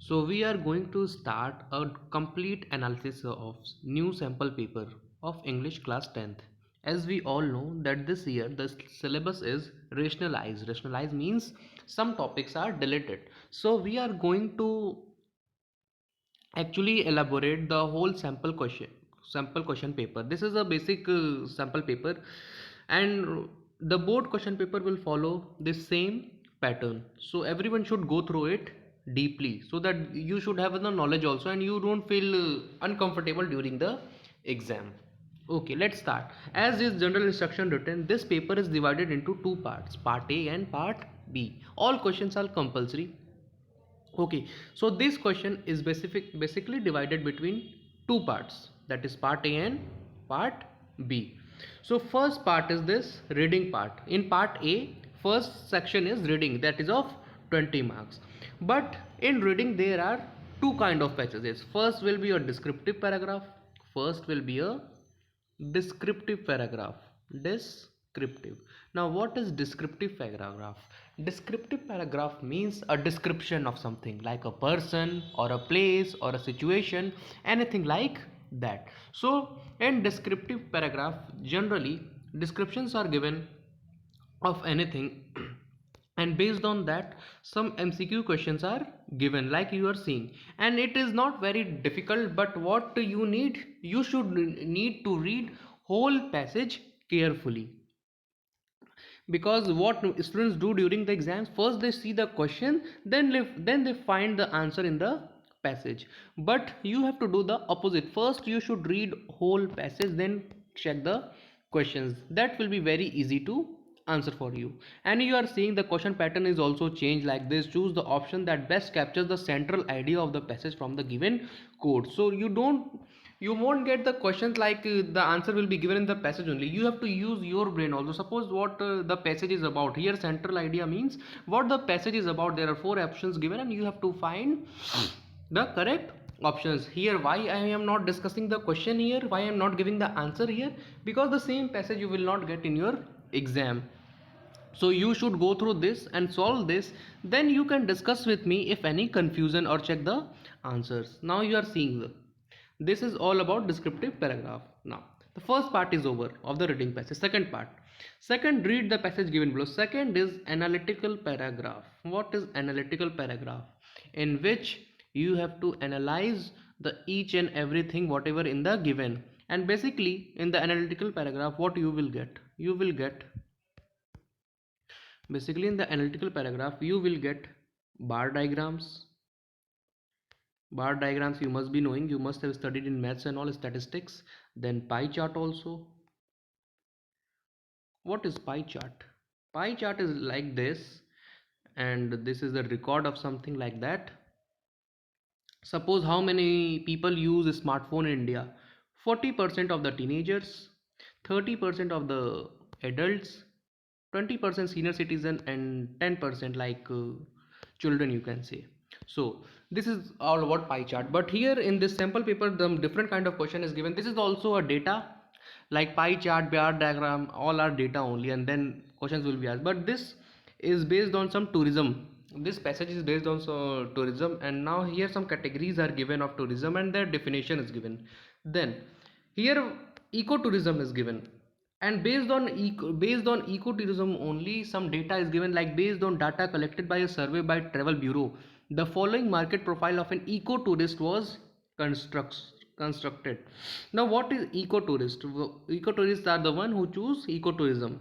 So we are going to start a complete analysis of new sample paper of English class 10th. As we all know that this year the syllabus is rationalized. Rationalized means some topics are deleted. So we are going to actually elaborate the whole sample question paper. This is a basic sample paper, and the board question paper will follow the same pattern, so everyone should go through it deeply so that you should have the knowledge also and you don't feel uncomfortable during the exam. Okay, let's start. As is general instruction written, this paper is divided into two parts, part A and part B. All questions are compulsory. Okay, so this question is basically divided between two parts, that is part A and part B. So first part is this reading part. In part A, first section is reading, that is of 20 marks. But in reading there are two kind of passages. First will be a descriptive paragraph. First will be a descriptive paragraph. Descriptive. Now what is descriptive paragraph? Descriptive paragraph means a description of something like a person or a place or a situation, anything like that. So in descriptive paragraph, generally descriptions are given of anything and based on that some MCQ questions are given like you are seeing, and it is not very difficult, but what you should need to read whole passage carefully, because what students do during the exams, first they see the question, then they find the answer in the passage. But you have to do the opposite. First you should read whole passage, then check the questions. That will be very easy to answer for you. And you are seeing the question pattern is also changed like this. Choose the option that best captures the central idea of the passage from the given code. So you won't get the questions like the answer will be given in the passage only. You have to use your brain also. Suppose what the passage is about. Here central idea means what the passage is about. There are four options given and you have to find the correct options. Here why I am not discussing the question here, why I am not giving the answer here, because the same passage you will not get in your exam. So you should go through this and solve this, then you can discuss with me if any confusion or check the answers. Now you are seeing this is all about descriptive paragraph. Now the first part is over of the reading passage. Second part, second, read the passage given below. Second is analytical paragraph. What is analytical paragraph? In which you have to analyze the each and everything whatever in the given. And basically in the analytical paragraph what you will get, basically in the analytical paragraph you will get bar diagrams. Bar diagrams you must be knowing, you must have studied in maths and all, statistics. Then pie chart also. What is pie chart? Pie chart is like this, and this is the record of something like that. Suppose how many people use a smartphone in India? 40% of the teenagers, 30% of the adults, 20% senior citizen, and 10% like children you can say. So this is all about pie chart. But here in this sample paper the different kind of question is given. This is also a data, like pie chart, bar diagram, all are data only, and then questions will be asked. But this is based on some tourism. This passage is based on tourism, and now here some categories are given of tourism and their definition is given. Then here ecotourism is given, and based on ecotourism only some data is given, like based on data collected by a survey by travel bureau, the following market profile of an ecotourist was constructed. Now what is ecotourist? Ecotourists are the one who choose ecotourism.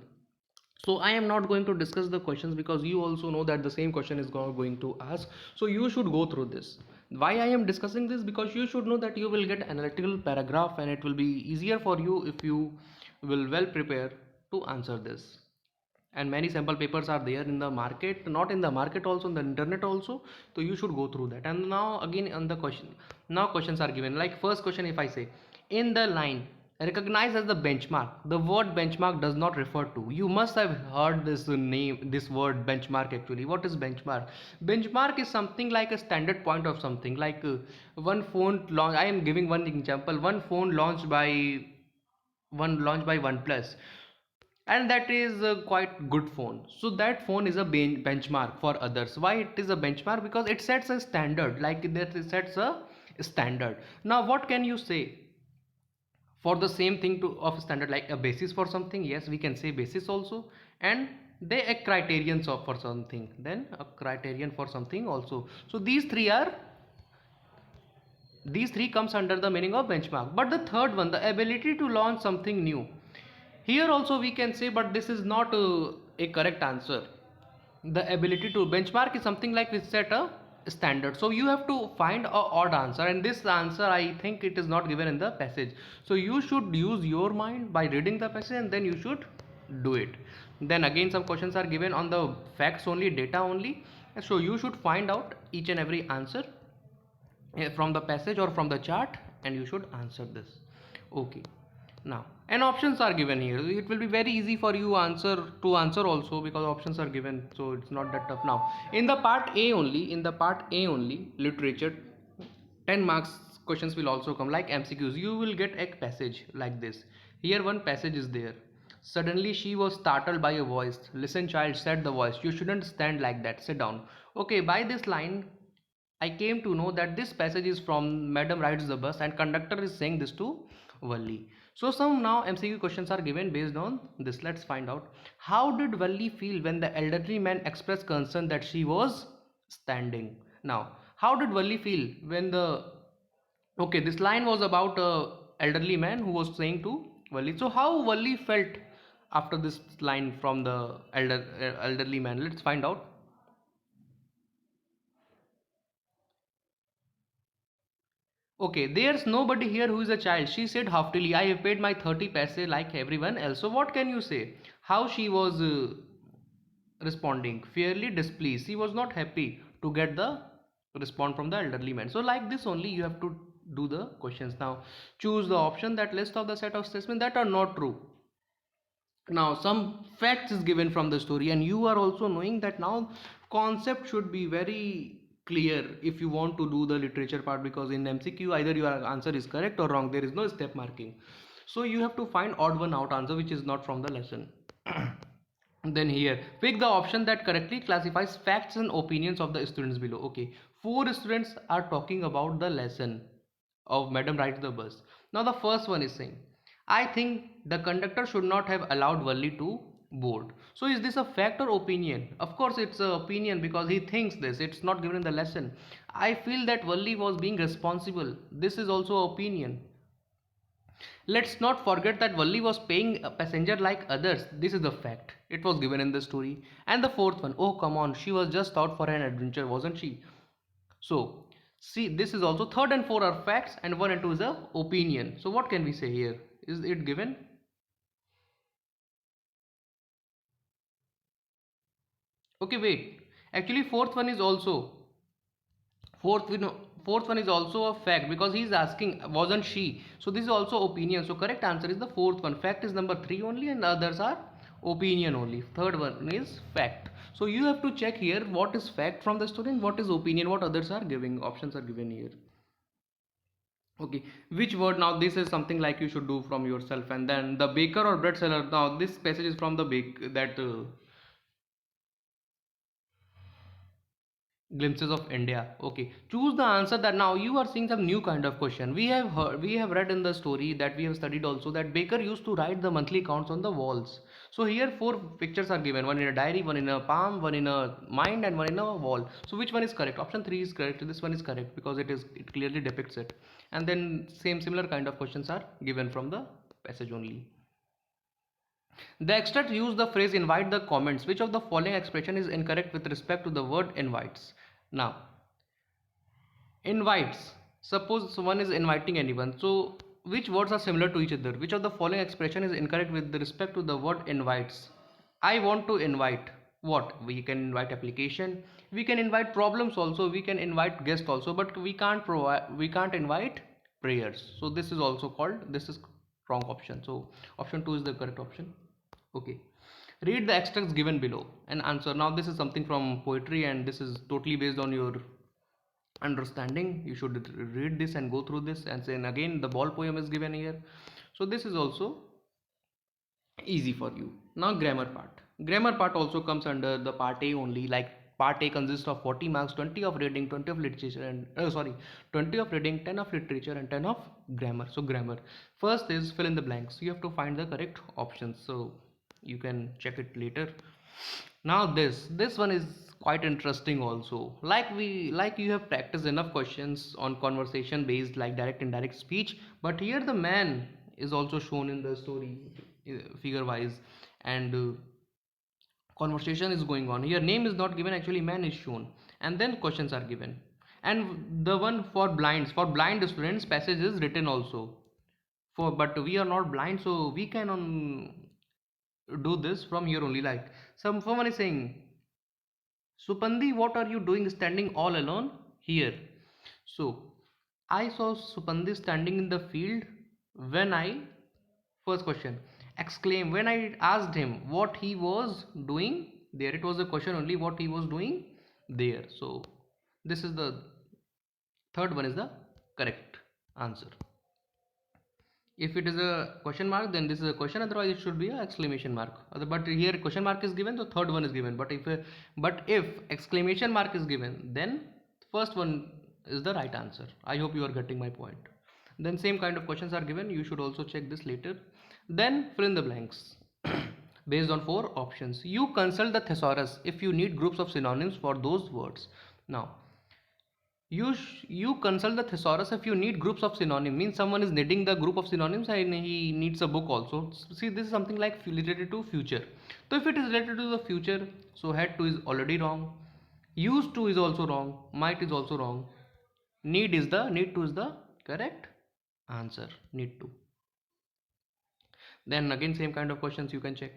So I am not going to discuss the questions because you also know that the same question is going to ask, so you should go through this. Why I am discussing this? Because you should know that you will get analytical paragraph and it will be easier for you if you will well prepare to answer this. And many sample papers are there in the market, not in the market also, in the internet also, so you should go through that. And now again on the question, now questions are given, like first question, if I say in the line recognize as the benchmark, the word benchmark does not refer to, you must have heard this name, this word benchmark. Actually what is benchmark? Benchmark is something like a standard point of something, like one phone launch, I am giving one example, one phone launched by OnePlus. and that is a quite good phone. So that phone is a benchmark for others. Why it is a benchmark? Because it sets a standard, like that it sets a standard. Now what can you say for the same thing to of standard, like a basis for something? Yes, we can say basis also. And they a criterions of for something, then a criterion for something also. So these three comes under the meaning of benchmark. But the third one, the ability to launch something new, here also we can say, but this is not a correct answer. The ability to benchmark is something like we set a standard, so you have to find a odd answer, and this answer I think it is not given in the passage. So you should use your mind by reading the passage and then you should do it. Then again some questions are given on the facts only, data only, so you should find out each and every answer from the passage or from the chart, and you should answer this. Okay, now and options are given here. It will be very easy for you answer also, because options are given, so it's not that tough. Now in the part A only, literature, 10 marks questions will also come, like MCQs. You will get a passage like this. Here one passage is there. Suddenly she was startled by a voice. Listen child, said the voice, you shouldn't stand like that, sit down. Okay, by this line I came to know that this passage is from Madam Rides the Bus, and conductor is saying this to Valli. So some now MCQ questions are given based on this. Let's find out. How did Valli feel when the elderly man expressed concern that she was standing? Now, how did Valli feel when the, okay, this line was about a elderly man who was saying to Valli. So how Valli felt after this line from the elderly man? Let's find out. Okay, there's nobody here who is a child, she said haughtily. I have paid my 30 paise like everyone else. So what can you say? How she was responding? Fairly displeased. She was not happy to get the response from the elderly man. So like this only you have to do the questions. Now choose the option that list of the set of statements that are not true. Now some facts is given from the story, and you are also knowing that now concept should be very clear if you want to do the literature part, because in MCQ either your answer is correct or wrong, there is no step marking. So you have to find odd one out answer which is not from the lesson. Then here pick the option that correctly classifies facts and opinions of the students below. Okay, four students are talking about the lesson of Madam Rides the Bus. Now the first one is saying, I think the conductor should not have allowed Valli to board. So is this a fact or opinion? Of course it's a opinion, because he thinks this, it's not given in the lesson. I feel that Valli was being responsible. This is also opinion. Let's not forget that Valli was paying a passenger like others. This is the fact. It was given in the story. And the fourth one, oh come on, she was just out for an adventure, wasn't she? So, see, this is also third and four are facts, and one and two is a opinion. So, what can we say here? Is it given? Okay, wait. Actually, fourth one, fourth one is also a fact, because he is asking wasn't she. So this is also opinion. So correct answer is the fourth one. Fact is number three only, and the others are opinion only. Third one is fact. So you have to check here what is fact from the student, what is opinion, what others are giving. Options are given here. Okay, which word? Now this is something like you should do from yourself. And then the baker or bread seller. Now this passage is from the bake that glimpses of India. Okay, choose the answer. That now you are seeing some new kind of question. We have read in the story that we have studied also, that baker used to write the monthly counts on the walls. So here four pictures are given, one in a diary, one in a palm, one in a mind, and one in a wall. So which one is correct? Option 3 is correct. This one is correct because it clearly depicts it. And then similar kind of questions are given from the passage only. The extract use the phrase invite the comments. Which of the following expression is incorrect with respect to the word invites? Now, invites. Suppose one is inviting anyone. So, which words are similar to each other? Which of the following expression is incorrect with respect to the word invites? I want to invite. What? We can invite application. We can invite problems also. We can invite guests also. But we can't provide. We can't invite prayers. So this is also called. This is wrong option. So option 2 is the correct option. Okay, read the extracts given below and answer. Now this is something from poetry, and this is totally based on your understanding. You should read this and go through this, and then again the ball poem is given here. So this is also Easy for you. Now grammar part. Grammar part also comes under the part A only. Like part A consists of 40 marks, 20 of reading, 20 of literature, and 20 of reading, 10 of literature, and 10 of grammar. So grammar. First is fill in the blanks. You have to find the correct options. So you can check it later. Now this one is quite interesting also. Like you have practiced enough questions on conversation based like direct indirect speech, but here the man is also shown in the story figure wise, and conversation is going on. Here name is not given, actually man is shown, and then questions are given. And the one for blind students passage is written also. For but we are not blind, so we can do this from here only. Like someone is saying, Supandi, what are you doing standing all alone here? So, I saw Supandi standing in the field when I, first question, exclaim, when I asked him what he was doing there. It was a question only, what he was doing there. So, this is the third one is the correct answer. If it is a question mark, then this is a question, otherwise it should be a exclamation mark. But here question mark is given, so third one is given. But if exclamation mark is given, then first one is the right answer. I hope you are getting my point. Then same kind of questions are given, you should also check this later. Then fill in the blanks. Based on four options, you consult the thesaurus if you need groups of synonyms for those words. Now you consult the thesaurus if you need groups of synonyms. Means someone is needing the group of synonyms and he needs a book also. See, this is something like related to future. So if it is related to the future, so had to is already wrong, used to is also wrong, might is also wrong, need to is the correct answer. Need to. Then again same kind of questions you can check.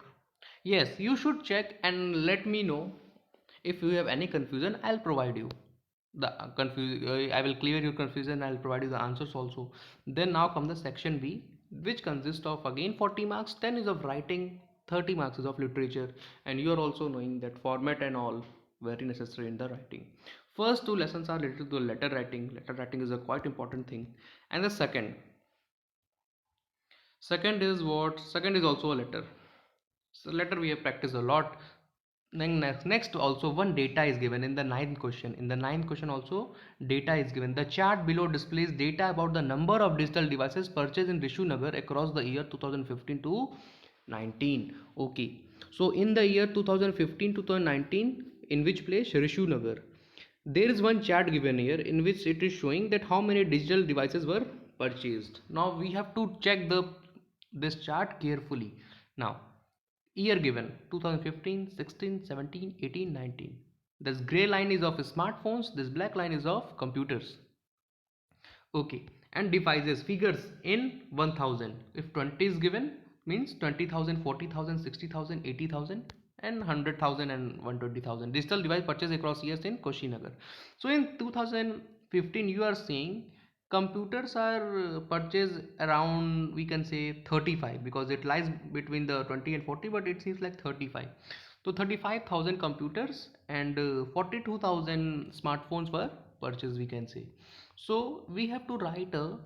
Yes, you should check and let me know. If you have any confusion, I'll provide you the I will clear your confusion. I'll provide you the answers also. Then now come the section B, which consists of again 40 marks. 10 is of writing, 30 marks is of literature, and you are also knowing that format and all very necessary in the writing. First two lessons are related to letter writing. Letter writing is a quite important thing. And the second is what? Second is also a letter. So letter we have practiced a lot. Then next also one data is given in the ninth question. In the ninth question also data is given. The chart below displays data about the number of digital devices purchased in Rishinagar across the year 2015 to 19. Okay. So in the year 2015 to 2019, in which place? Rishinagar. There is one chart given here in which it is showing that how many digital devices were purchased. Now we have to check this chart carefully. Now year given 2015, 16, 17, 18, 19. This gray line is of smartphones, this black line is of computers. Okay, and devices figures in 1000. If 20 is given, means 20,000, 40,000, 60,000, 80,000, and 100,000 and 120,000 digital device purchased across years in Kushinagar. So in 2015 you are seeing computers are purchased around, we can say 35, because it lies between the 20 and 40, but it seems like 35. So 35,000 computers and 42,000 smartphones were purchased, we can say. So we have to write a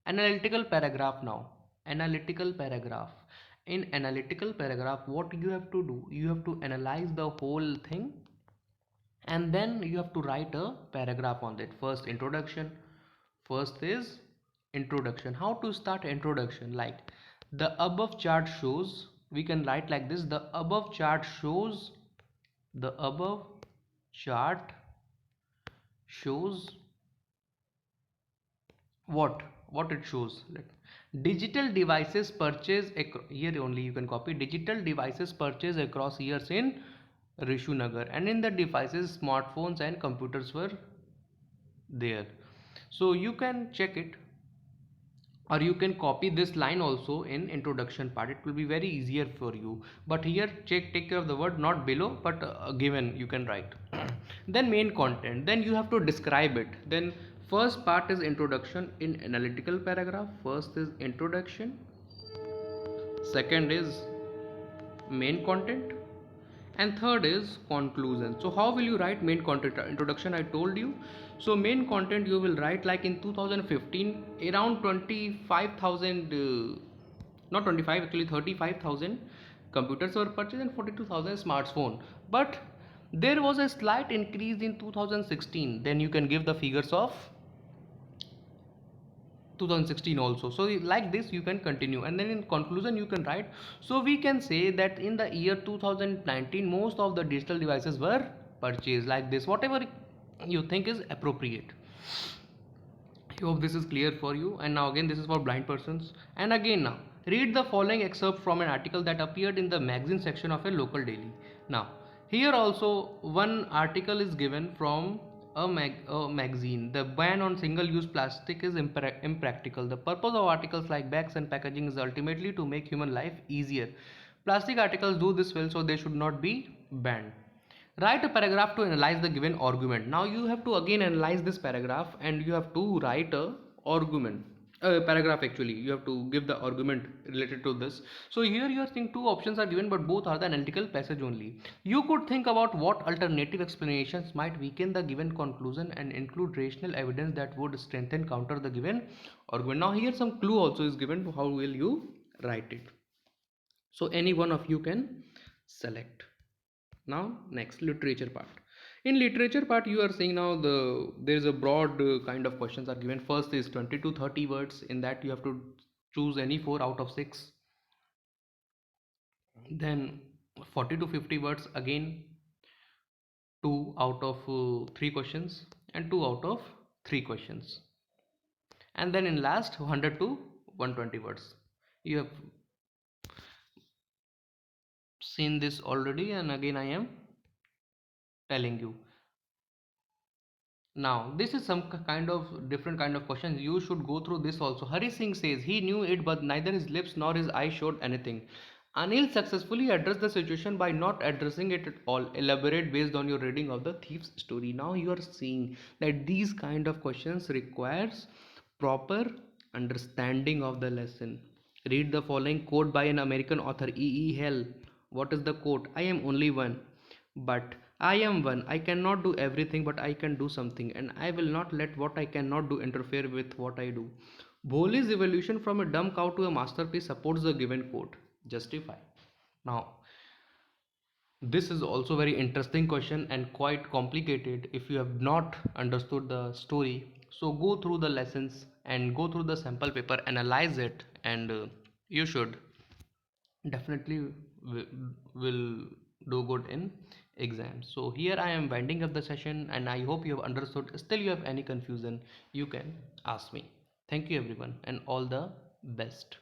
analytical paragraph now. Analytical paragraph. In analytical paragraph, what you have to do? You have to analyze the whole thing, and then you have to write a paragraph on that. First introduction. First is introduction. How to start introduction? Like the above chart shows, we can write like this. The above chart shows, the above chart shows what it shows. Like digital devices purchased here only you can copy. Digital devices purchased across years in Rishinagar, and in the devices smartphones and computers were there. So you can check it, or you can copy this line also in introduction part. It will be very easier for you. But here take care of the word not below, but given you can write. Then main content, then you have to describe it. Then first part is introduction in analytical paragraph. First is introduction, second is main content, and third is conclusion. So how will you write main content? Introduction I told you. So main content you will write like in 2015 around 25,000 not 25, actually 35,000 computers were purchased and 42,000 smartphone. But there was a slight increase in 2016. Then you can give the figures of 2016 also. So like this you can continue, and then in conclusion you can write. So we can say that in the year 2019 most of the digital devices were purchased, like this, whatever you think is appropriate. I hope this is clear for you. And now again, this is for blind persons. And again, now read the following excerpt from an article that appeared in the magazine section of a local daily. Now here also one article is given from a magazine. The ban on single-use plastic is impractical. The purpose of articles like bags and packaging is ultimately to make human life easier. Plastic articles do this well, so they should not be banned. Write a paragraph to analyze the given argument. Now you have to again analyze this paragraph and you have to write a argument. A paragraph, actually you have to give the argument related to this. So here you are seeing two options are given, but both are the analytical passage only. You could think about what alternative explanations might weaken the given conclusion and include rational evidence that would strengthen counter the given argument. Now here some clue also is given to how will you write it. So any one of you can select. Now next, literature part. In literature part you are seeing now there is a broad kind of questions are given. First is 20 to 30 words. In that you have to choose any 4 out of 6. Then 40 to 50 words, again 2 out of 3 questions and 2 out of 3 questions. And then in last 100 to 120 words. You have seen this already, and again I am telling you. Now this is some kind of different kind of questions. You should go through this also. Hari Singh says he knew it, but neither his lips nor his eyes showed anything. Anil successfully addressed the situation by not addressing it at all. Elaborate based on your reading of the thief's story. Now you are seeing that these kind of questions requires proper understanding of the lesson. Read the following quote by an American author, E. E. Hell. What is the quote? I am only one, but I am one. I cannot do everything, but I can do something, and I will not let what I cannot do interfere with what I do. Boli's evolution from a dumb cow to a masterpiece supports the given quote. Justify. Now, this is also very interesting question and quite complicated if you have not understood the story. So go through the lessons and go through the sample paper, analyze it, and you should definitely will do good in exams. So here I am winding up the session and I hope you have understood. Still you have any confusion, you can ask me. Thank you everyone and all the best.